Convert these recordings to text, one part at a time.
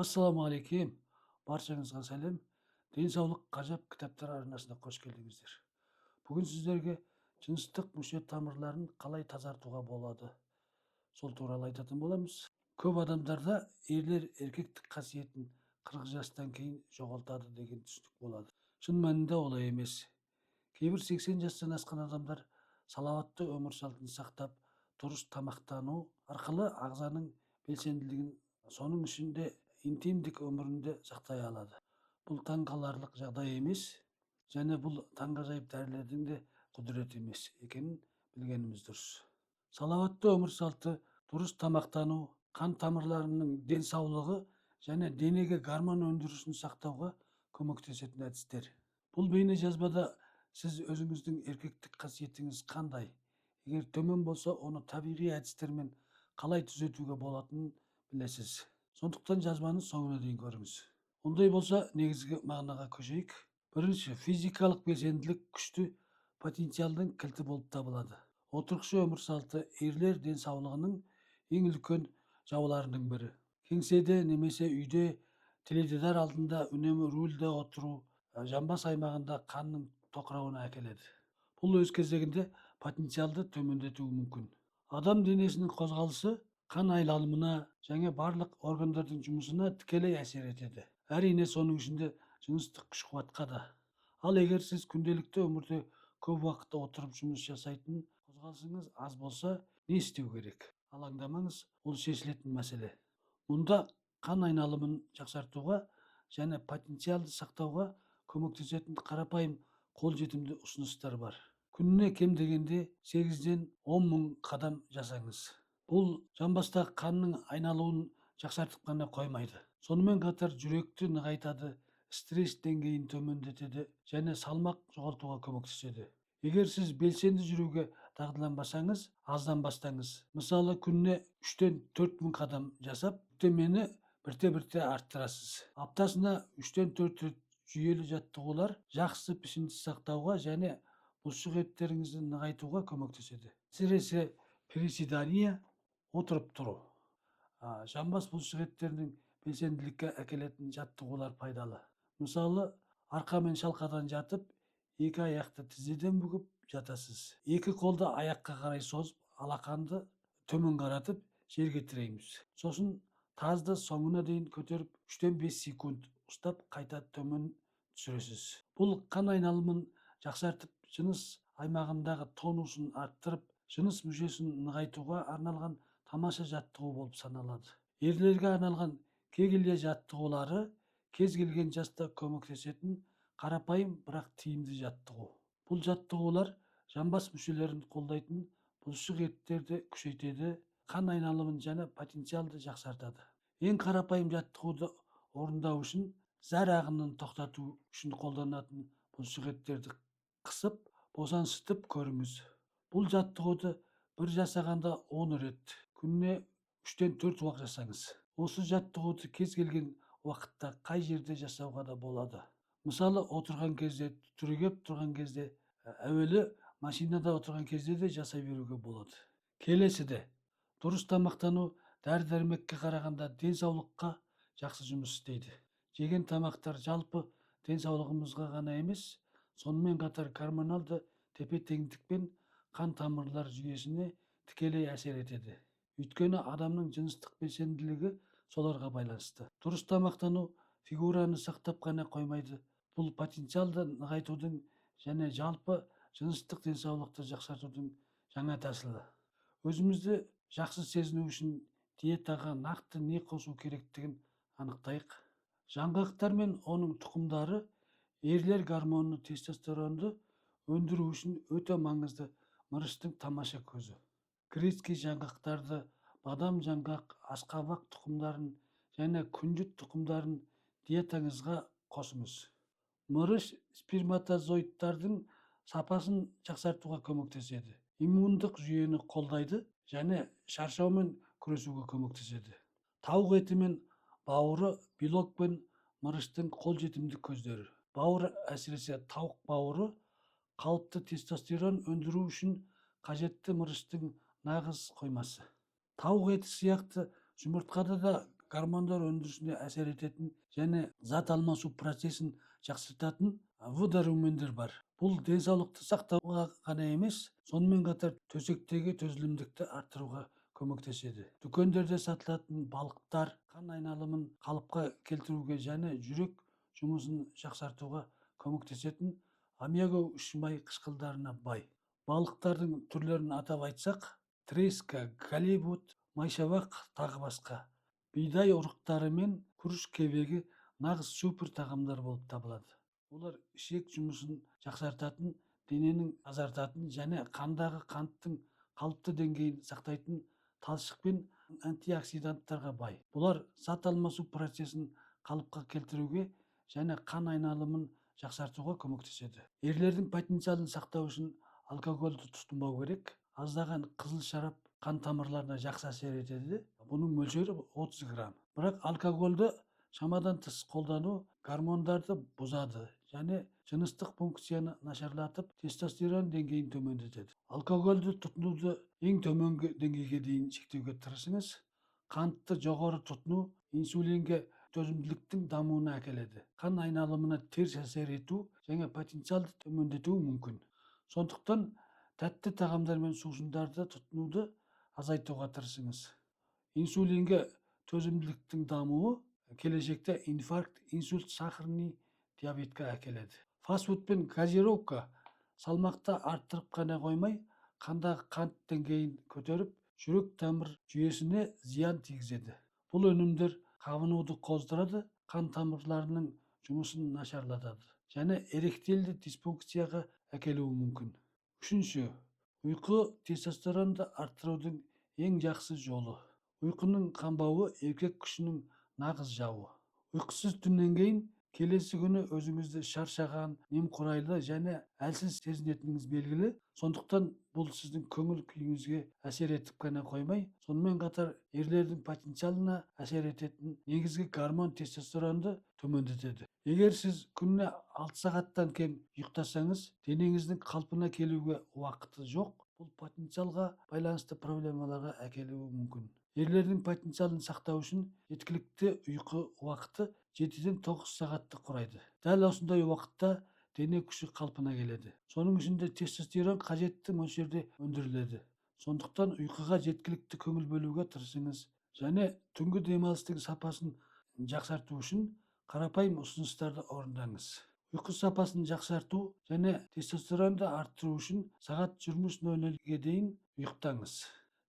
Ассаламу алейкум. Баршаңызға сәлем. Денсаулық ғажап кітаптар арнасына қош келдіңіздер. Бүгін сіздерге жыныстық мүше тамырларын қалай тазартуға болады, сол туралы айтатын боламыз. Көп адамдарда ерлер еркектік қасиетін 40 жастан кейін жоғалтады деген түсінік болады. Шын мәнінде олай емес. Кейбір 80 жастан асқан адамдар салауатты өмір салтын сақтап, дұрыс тамақтану арқылы ағзаның белсенділігін, соның ішінде интимдік өмірінде сақтай алады. Бұл таңқаларлық жағдай емес, және бұл таңғажайып дәрілердің де құдіреті емес екенін білгеніміз дұрыс. Салауатты өмір салты, дұрыс тамақтану, қан тамырларының денсаулығы және денеге гормон өндірісін сақтауға көмектесетін әдістер. Бұл бейне жазбада сіз өзіңіздің еркектік қасиетіңіз қандай, егер төмен болса, оны табиғи әдістермен қалай түзетуге болатынын білесіз. Сондықтан жазбаны соңына дейін көріңіз. Ондай болса, негізгі мағынаға көшейік. Бірінші, физикалық белсенділік күшті потенциалдың кілті болып табылады. Отырықшы өмір салты ерлер денсаулығының ең үлкен жауларының бірі. Кеңседе немесе үйде теледидар алдында үнемі рульде отыру жамбас аймағында қанның тоқырауына әкеледі. Бұл өз кезегінде потенциалды төмендетуі мүмкін. Адам денесінің қозғалысы қан айналымына және барлық органдардың жұмысына тікелей әсер етеді. Әрине, соның ішінде жыныстық күш-қуатқа да. Ал егер сіз күнделікті өмірде көп уақытта отырып жұмыс жасайтын, қозғалысыңыз аз болса, не істеу керек? Алаңдамаңыз, ол шешілетін мәселе. Мұнда қан айналымын жақсартуға және потенциалды сақтауға көмектесетін қарапайым қолжетімді ұсыныстар бар. Күніне кем дегенде 8-ден 10 мың қадам жасаңыз. Бұл жамбастағы қанның айналуын жақсартып қана қоймайды. Сонымен қатар жүректі нығайтады, стресс деңгейін төмендетеді және салмақ жоғалтуға көмектеседі. Егер сіз белсенді жүруге дағдыланбасаңыз, аздан бастаңыз. Мысалы, күніне 3-тен 4 мың қадам жасап, жүктемені бірте-бірте арттырасыз. Аптасына 3-тен 4 рет жүйелі жаттығулар жақсы пішінді сақтауға және бұлшық еттеріңізді нығайтуға көмектеседі. Әсіресе приседания, отырып тұру, жамбас бұлшық еттерінің белсенділікке әкелетін жаттығулар пайдалы. Мысалы, арқамен шалқадан жатып, екі аяқты тізеден бүгіп жатасыз. Екі қолды аяққа қарай созып, алақанды төмен қаратып жерге тірейміз. Сосын тазды соңына дейін көтеріп 3-тен 5 секунд ұстап, қайта төмен түсіресіз. Бұл қан айналымын жақсартып, жыныс аймағындағы тонусын арттырып, жыныс мүшесін нығайтуға арналған тамаша жаттығу болып саналады. Ерлерге арналған кегелье жаттығулары кез келген жаста көмектесетін қарапайым, бірақ тиімді жаттығу. Бұл жаттығулар жамбас мүшелерін қолдайтын, бұлшық еттерді күшейтеді, қан айналымын және потенциалды жақсартады. Ең қарапайым жаттығуды орындау үшін зәр ағынын тоқтату үшін қолданатын бұлшық еттерді қысып, босаңсытып көріңіз. Бұл жаттығуды бір жасағанда 10 рет, күніне 3-тен 4 уақыт жасаңыз. Осы жаттығуды кез келген уақытта қай жерде жасауға да болады. Мысалы, отырған кезде, түрегеп тұрған кезде, әуелі машинада отырған кезде де жасай беруге болады. Келесіде, дұрыс тамақтану дәрі-дәрмекке қарағанда денсаулыққа жақсы жұмыс істейді. Жеген тамақтар жалпы денсаулығымызға ғана емес, сонымен қатар гормоналды тепе-теңдік пен қан тамырлар жүйесіне тікелей әсер етеді. Өйткені адамның жыныстық белсенділігі соларға байланысты. Дұрыс тамақтану фигураны сақтап қана қоймайды. Бұл потенциалды нығайтудың және жалпы жыныстық денсаулықты жақсартудың жаңа тәсілі. Өзімізді жақсы сезіну үшін диетаға нақты не қосу керектігін анықтайық. Жаңғақтар мен оның тұқымдары ерлер гормоны тестостеронды өндіру үшін өте маңызды мырыштың тамаша көзі. Грецкий жаңғақтарды, бадам жаңғақ, асқабақ тұқымдарын және күнжіт тұқымдарын диетаңызға қосыңыз. Мырыш сперматозоидтардың сапасын жақсартуға көмектеседі. Иммундық жүйені қолдайды және шаршаумен күресуге көмектеседі. Тауық еті мен бауыры белок пен мырыштың қолжетімді көздері. Бауыр, әсіресе тауық бауыры, қалыпты тестостерон өндіру үшін қажетті мырыштың нағыз қоймасы. Тауық еті сияқты жұмыртқада да гормондор өндірісіне әсер ететін және зат алмасу процесін жақсартатын вудорумендер бар. Бұл денсаулықты сақтауға ғана емес, сонымен қатар төсектегі төзілімдікті арттыруға көмектеседі. Дүкендерде сатылатын балықтар қан айналымын қалыпқа келтіруге және жүрек жұмысын жақсартуға көмектесетін омега 3 май қышқылдарына бай. Балықтардың түрлерін атап айтсақ, треска, галибут, майшабақ тағы басқа. Бидай ұрықтары мен күріш кебегі нағыз супер тағамдар болып табылады. Олар ішек жұмысын жақсартатын, дененің тазартатын және қандағы қанттың қалыпты деңгейін сақтайтын талшық пен антиоксиданттарға бай. Бұлар зат алмасу процесін қалыпқа келтіруге және қан айналымын жақсартуға көмектеседі. Ерлердің потенциалын сақтау үшін алкогольді тұтынбау керек. Аздаған қызыл шарап қан тамырларына жақсы әсер етеді. Бұның мөлшері 30 грамм. Бірақ алкогольді шамадан тыс қолдану гормондарды бұзады және жыныстық функцияны нашарлатып, тестостерон деңгейін төмендетеді. Алкогольді тұтынуды ең төменгі деңгейге дейін шектеуге тырысыңыз. Қантты жоғары тұтыну инсулинге төзімділіктің дамуына әкеледі. Қан айналымына теріс әсер ету және потенциалды төмендетуі мүмкін. Сондықтан тәтті тағамдар мен сусындарды тұтынуды азайтуға тырысыңыз. Инсулинге төзімділіктің дамуы келешекте инфаркт, инсульт, сахарный диабетке әкеледі. Фастфуд пен газировка салмақты арттырып қана қоймай, қандағы қант деңгейін көтеріп, жүрек тамыр жүйесіне зиян тигізеді. Бұл өнімдер қабынуды қоздырады, қан тамырларының жұмысын нашарлатады және эректильді дисфункцияға әкелуі мүмкін. Үшінші, ұйқы тестостеронды арттырудың ең жақсы жолы. Ұйқының қанбауы еркек күшінің нағыз жауы. Ұйқысыз түннен кейін келесі күні өзіңізді шаршаған, немқұрайлы және әлсіз сезінетініңіз белгілі. Сондықтан бұл сіздің көңіл күйіңізге әсер етіп қана қоймай, сонымен қатар ерлердің потенциалына әсер ететін негізгі гормон тестостеронды төмендетеді. Егер сіз күніне 6 сағаттан кем ұйықтасаңыз, денеңіздің қалпына келуге уақыты жоқ. Бұл потенциалға байланысты проблемаларға әкелуі мүмкін. Ерлердің потенциалын сақтау үшін жеткілікті ұйқы уақыты 7-ден 9 сағатты құрайды. Дәл осындай уақытта дене күші қалпына келеді. Соның ішінде тестостерон қажетті мөлшерде өндіріледі. Сондықтан ұйқыға жеткілікті көңіл бөлуге тырысыңыз және түнгі демалыстың сапасын жақсарту үшін қарапайым ұсыныстарды орындаңыз. Ұйқы сапасын жақсарту және тестостеронды арттыру үшін сағат 23:00-ге дейін ұйықтаңыз.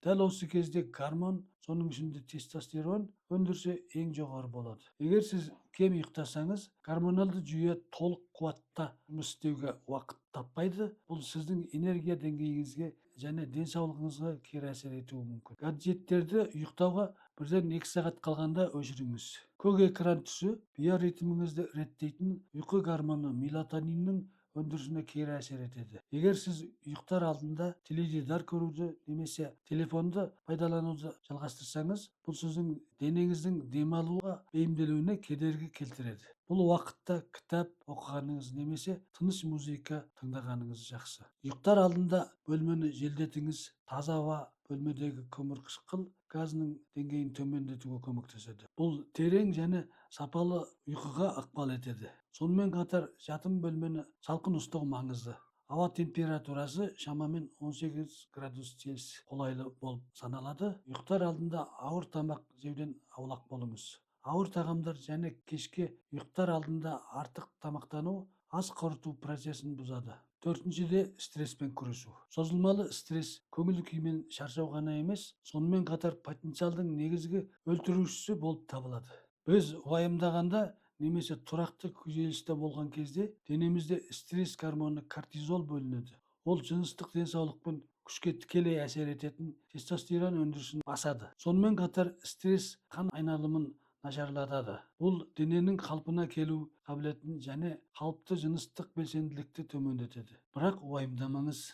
Дәл осы кезде гормон, соның ішінде тестостерон өндірісі ең жоғары болады. Егер сіз кем ұйықтасаңыз, гормоналды жүйе толық қуатта жұмыс істеуге уақыт таппайды. Бұл сіздің энергия деңгейіңізге және денсаулығыңызға кері әсер етуі мүмкін. Гаджеттерді ұйықтауға 1-2 сағат қалғанда өшіріңіз. Көк экран түсі биоритміңізді реттейтін ұйқы гормоны мелатониннің өндірісіне кері әсер етеді. Егер сіз ұйықтар алдында теледидар көруді немесе телефонды пайдалануды жалғастырсаңыз, бұл сіздің денеңіздің демалуға бейімделуіне кедергі келтіреді. Бұл уақытта кітап оқығаныңыз немесе тыныш музыка тыңдағаныңыз жақсы. Ұйықтар алдында бөлмені желдетіңіз. Таза ауа бөлмедегі көмірқышқыл газының деңгейін төмендетуге көмектеседі. Бұл терең және сапалы ұйқыға ықпал етеді. Сонымен қатар жатым бөлмені салқын ұстау маңызды. Ауа температурасы шамамен 18 градус Цельсий қолайлы болып саналады. Ұйықтар алдында ауыр тамақ жеуден аулақ болыңыз. Ауыр тағамдар және кешке ұйықтар алдында артық тамақтану ас қорыту процесін бұзады. Төртіншіде стресспен күресу. Созылмалы стресс көңіл күй мен шаршау ғана емес, сонымен қатар потенциалдың негізгі өлтірушісі болып табылады. Біз уайымдағанда немесе тұрақты күйзелісте болған кезде денемізде стресс гормоны кортизол бөлінеді. Ол жыныстық денсаулық пен күшке тікелей әсер ететін тестостерон өндірісін басады. Сонымен қатар стресс қан айналымын нашарлатады. Бұл дененің қалпына келу қабілетін және қалыпты жыныстық белсенділікті төмендетеді. Бірақ уайымдамаңыз.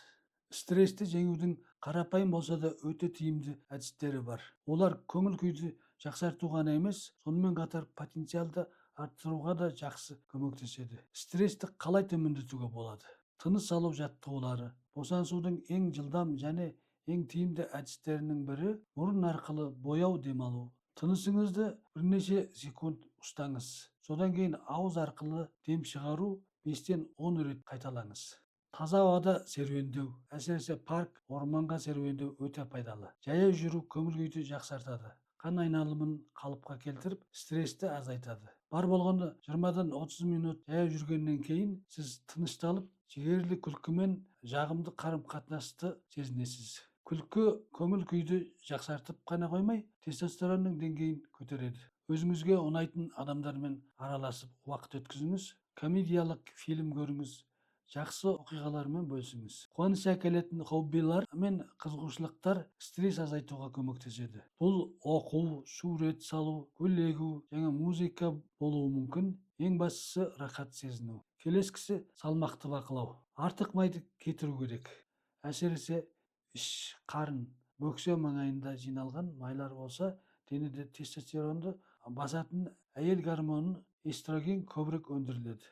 Стрессті жеңудің қарапайым болса да өте тиімді әдістері бар. Олар көңіл күйді жақсарту ғана емес, сонымен қатар потенциалды арттыруға да жақсы көмектеседі. Стрессті қалай төмендетуге болады? Тыныс алу жаттығулары. Босаңсудың ең жылдам және ең тиімді әдістерінің бірі мұрын арқылы бояу демалу. Тынысыңызды бірнеше секунд ұстаңыз. Содан кейін ауыз арқылы дем шығару 5-10 рет қайталаңыз. Таза ауада серуендеу, әсіресе парк, орманға серуендеу өте пайдалы. Жаяу жүру көңіл күйді жақсартады. Қан айналымын қалыпқа келтіріп, стрессті азайтады. Бар болғанда 20-30 минут жаяу жүргеннен кейін сіз тынышталып, жігерлі күлкімен жағымды қарым-қатынасты сезінесіз. Күлкі көңіл күйді жақсартып қана қоймай, тестостеронның деңгейін көтереді. Өзіңізге ұнайтын адамдармен араласып уақыт өткізіңіз, комедиялық фильм көріңіз, жақсы оқиғалармен бөлісіңіз. Қуаныш әкелетін хоббилар мен қызығушылықтар стресс азайтуға көмектеседі. Бұл оқу, сурет салу, гүл егу және музыка болуы мүмкін. Ең бастысы рахат сезіну. Келесісі салмақты бақылау. Артық майды кетіру керек. Әсіресе іш, қарын, бөксе маңайында жиналған майлар болса, денеде тестостеронды басатын әйел гормоны эстроген көбірек өндіріледі.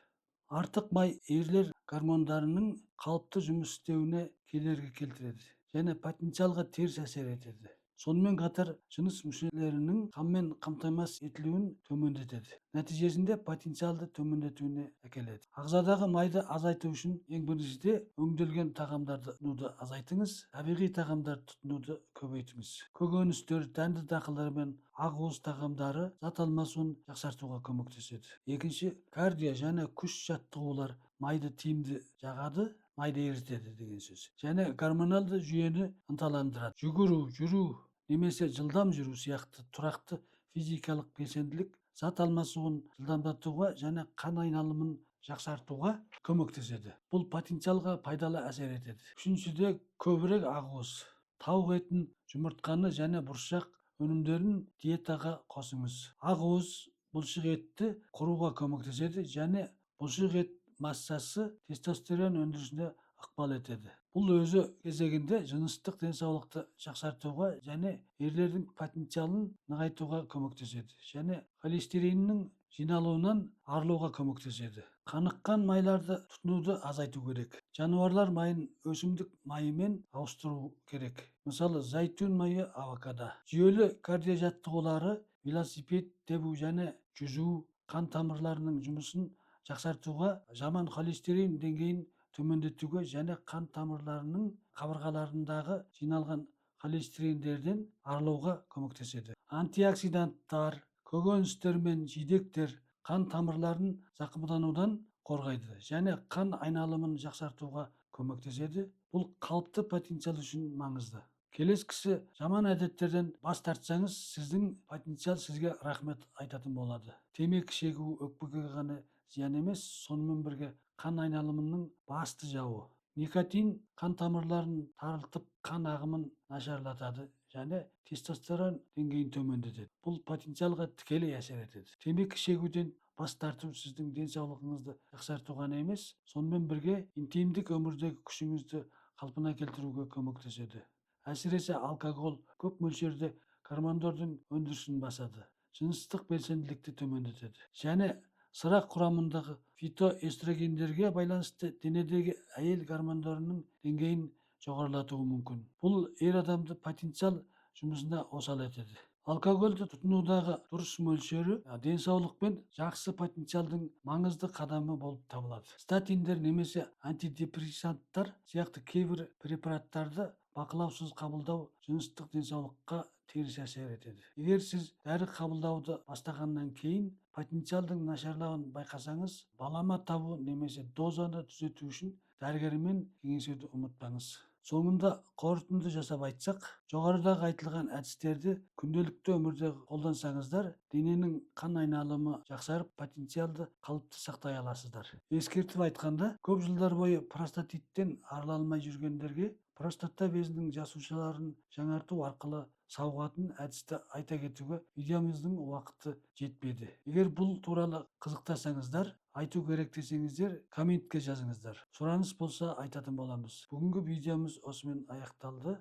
Артық май ерлер гормондарының қалыпты жұмыс істеуіне кедергі келтіреді және потенциалға теріс әсер етеді. Сонымен қатар жыныс мүшелерінің қанмен қамтамасыз етілуін төмендетеді. Нәтижесінде потенциалды төмендетуіне әкеледі. Ағзадағы майды азайту үшін ең біріншіде өңделген тағамдарды тұтынуды азайтыңыз, табиғи тағамдарды тұтынуды көбейтіңіз. Көкөністер, дәнді дақылдар мен ақуыз тағамдары зат алмасуын жақсартуға көмектеседі. Екінші, кардио және күш жаттығулар майды тиімді жағады, майды ерітеді деген сөз. Және гормоналды жүйені ынталандырады. Жүгіру, жүру немесе жылдам жүру сияқты тұрақты физикалық белсенділік зат алмасуын жылдамдатуға және қан айналымын жақсартуға көмектеседі. Бұл потенциалға пайдалы әсер етеді. Үшіншіде, көбірек ақуыз, тауық етін, жұмыртқаны және бұршақ өнімдерін диетаға қосыңыз. Ақуыз бұлшық етті құруға көмектеседі және бұлшық ет массасы тестостерон өндірісіне ықпал етеді. Бұл өзі кезегінде жыныстық денсаулықты жақсартуға және ерлердің потенциалын нығайтуға көмектеседі және холестериннің жиналуынан арылуға көмектеседі. Қаныққан майларды тұтынуды азайту керек. Жануарлар майын өсімдік майымен ауыстыру керек. Мысалы, зәйтүн майы, авокадо. Жүйелі кардиожаттығулары, велосипед тебу және жүзу қан тамырларының жұмысын жақсартуға, жаман холестерин деңгейін төмендетуге және қан тамырларының қабырғаларындағы жиналған холестериндерден арылуға көмектеседі. Антиоксиданттар, көкөністер мен жидектер қан тамырларын зақымданудан қорғайды және қан айналымын жақсартуға көмектеседі. Бұл қалыпты потенциал үшін маңызды. Келесісі, жаман әдеттерден бас тартсаңыз, сіздің потенциал сізге рахмет айтатын болады. Темекі шегу өкпеге ғана зиян емес, сонымен бірге қан айналымының басты жауы. Никотин қан тамырларын тарылтып, қан ағымын нашарлатады және тестостерон деңгейін төмендетеді. Бұл потенциалға тікелей әсер етеді. Темекі шегуден бас тарту сіздің денсаулығыңызды жақсартуға ғана емес, сонымен бірге интимдік өмірдегі күшіңізді қалпына келтіруге көмектеседі. Әсіресе алкоголь көп мөлшерде гормондардың өндірісін басады, жыныстық белсенділікті төмендетеді және сыра құрамындағы фитоэстрогендерге байланысты денедегі әйел гормондарының деңгейін жоғарылатуы мүмкін. Бұл ер адамды потенциал жұмысына осал етеді. Алкогольді тұтынудағы дұрыс мөлшері денсаулық пен жақсы потенциалдың маңызды қадамы болып табылады. Статиндер немесе антидепрессанттар сияқты кейбір препараттарды бақылаусыз қабылдау жыныстық денсаулыққа теріс әсер етеді. Егер сіз дәрі қабылдауды бастағаннан кейін потенциалдың нашарлауын байқасаңыз, балама табу немесе дозаны түзету үшін дәрігермен кеңесуді ұмытпаңыз. Соңында қорытынды жасап айтсақ, жоғарыдағы айтылған әдістерді күнделікті өмірде қолдансаңыздар, дененің қан айналымы жақсарып, потенциалды қалыпты сақтай аласыздар. Ескертіп айтқанда, көп жылдар бойы простатиттен арыла алмай жүргендерге простата безінің жасушаларын жаңарту арқылы сауығатын әдісті айта кетуге видеомыздың уақыты жетпеді. Егер бұл туралы қызықтасаңыздар, айту керек десеңіздер, комментке жазыңыздар. Сұраныс болса айтатын боламыз. Бүгінгі видеомыз осымен аяқталды.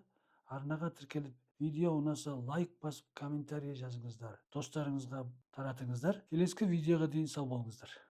Арнаға тіркеліп, видео ұнаса лайк басып, комментарий жазыңыздар. Достарыңызға таратыңыздар. Келесі видеоға дейін сау болыңыздар.